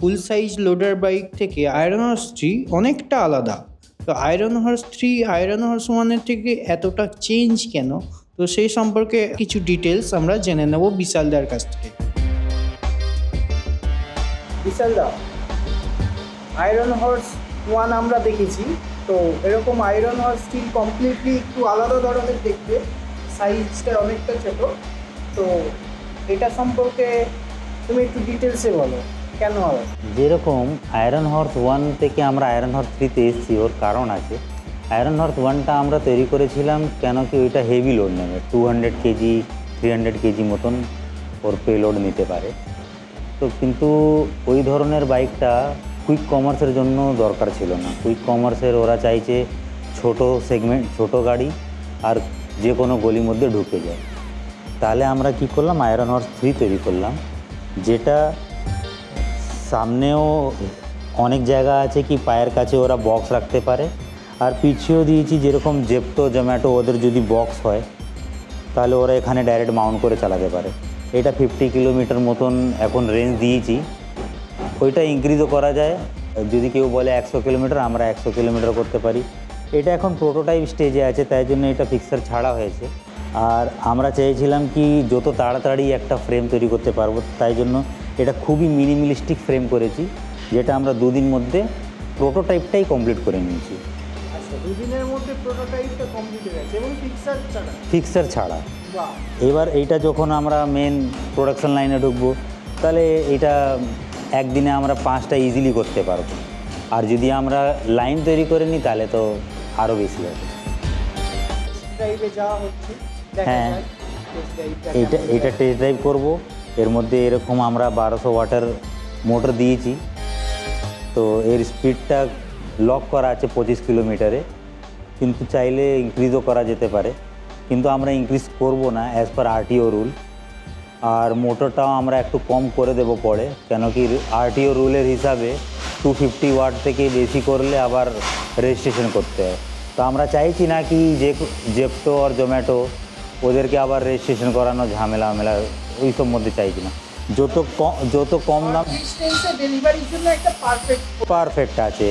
ফুল size loader bike থেকে iron horse 3 অনেকটা আলাদা। তো আয়রন হর্স 3 আয়রন হর্স 1-এর থেকে এতটা চেঞ্জ কেন, তো সেই সম্পর্কে কিছু ডিটেলস আমরা জেনে নেব বিশালদার কাছ থেকে। বিশালদা, আয়রন হর্স 1 আমরা দেখেছি, তো এরকম আয়রন হর্স 3 কমপ্লিটলি একটু আলাদা ধরনের দেখতে, সাইজটা অনেকটা ছোট। তো এটা সম্পর্কে তুমি একটু ডিটেলসে বলো কেন হবে। যেরকম আয়রন হর্স 1 থেকে আমরা আয়রন হর্স 3-তে এসেছি, ওর কারণ আছে। আয়রন হর্স 1টা আমরা তৈরি করেছিলাম কেন কি ওইটা হেভি লোড নেবে, 200 কেজি 300 কেজি মতন ওর পেলোড নিতে পারে। তো কিন্তু ওই ধরনের বাইকটা কুইক কমার্সের জন্য দরকার ছিল না। কুইক কমার্সের ওরা চাইছে ছোট সেগমেন্ট, ছোট গাড়ি আর যে কোনো গলির মধ্যে ঢুকে যায়। তাহলে আমরা কি করলাম, আয়রন হর্স 3 তৈরি করলাম, যেটা সামনেও অনেক জায়গা আছে কি পায়ের কাছে ওরা বক্স রাখতে পারে, আর পিছিয়েও দিয়েছি যেরকম জেপ্টো জোম্যাটো ওদের যদি বক্স হয় তাহলে ওরা এখানে ডাইরেক্ট মাউন্ট করে চালাতে পারে। এটা 50 কিলোমিটার মতন এখন রেঞ্জ দিয়েছি, ওইটা ইনক্রিজও করা যায়। যদি কেউ বলে 100 কিলোমিটার, আমরা 100 কিলোমিটার করতে পারি। এটা এখন প্রোটোটাইপ স্টেজে আছে, তাই জন্য এটা ফিক্সার ছাড়া হয়েছে। আর আমরা চেয়েছিলাম কি যত তাড়াতাড়ি একটা ফ্রেম তৈরি করতে পারবো, তাই জন্য এটা খুবই মিনিমালিস্টিক ফ্রেম করেছি, যেটা আমরা 2 দিন মধ্যে প্রোটোটাইপটাই কমপ্লিট করে নিয়েছি। আচ্ছা, 2 দিনের মধ্যে প্রোটোটাইপটা কমপ্লিট হয়ে গেছে এবং ফিক্সার ছাড়া। বাহ। এবার এইটা যখন আমরা মেন প্রোডাকশন লাইনে ঢুকবো, তাহলে এটা একদিনে আমরা 5টা ইজিলি করতে পারবো। আর যদি আমরা লাইন তৈরি করে নিই তাহলে তো আরও বেশি হবে। ড্রাইভে যাওয়া হচ্ছে, হ্যাঁ, এটা টেস্ট ড্রাইভ করবো। এর মধ্যে এরকম আমরা 1200 ওয়াটের মোটর দিয়েছি, তো এর স্পিডটা লক করা আছে 25 কিলোমিটারে, কিন্তু চাইলে ইনক্রিজও করা যেতে পারে, কিন্তু আমরা ইনক্রিজ করব না অ্যাজ পার আরটিও রুল। আর মোটরটাও আমরা একটু কম করে দেব পরে, কেন কি আরটিও রুলের হিসাবে 250 ওয়াট থেকে বেশি করলে আবার রেজিস্ট্রেশন করতে হয়। তো আমরা চাইছি না কি যে জেপ্টো আর জোম্যাটো ওদেরকে আবার রেজিস্ট্রেশন করানো ঝামেলা ওই সব মধ্যে চাইছি না। যত কম দাম ডেলিভারির জন্য একটা পারফেক্ট পারফেক্ট আছে।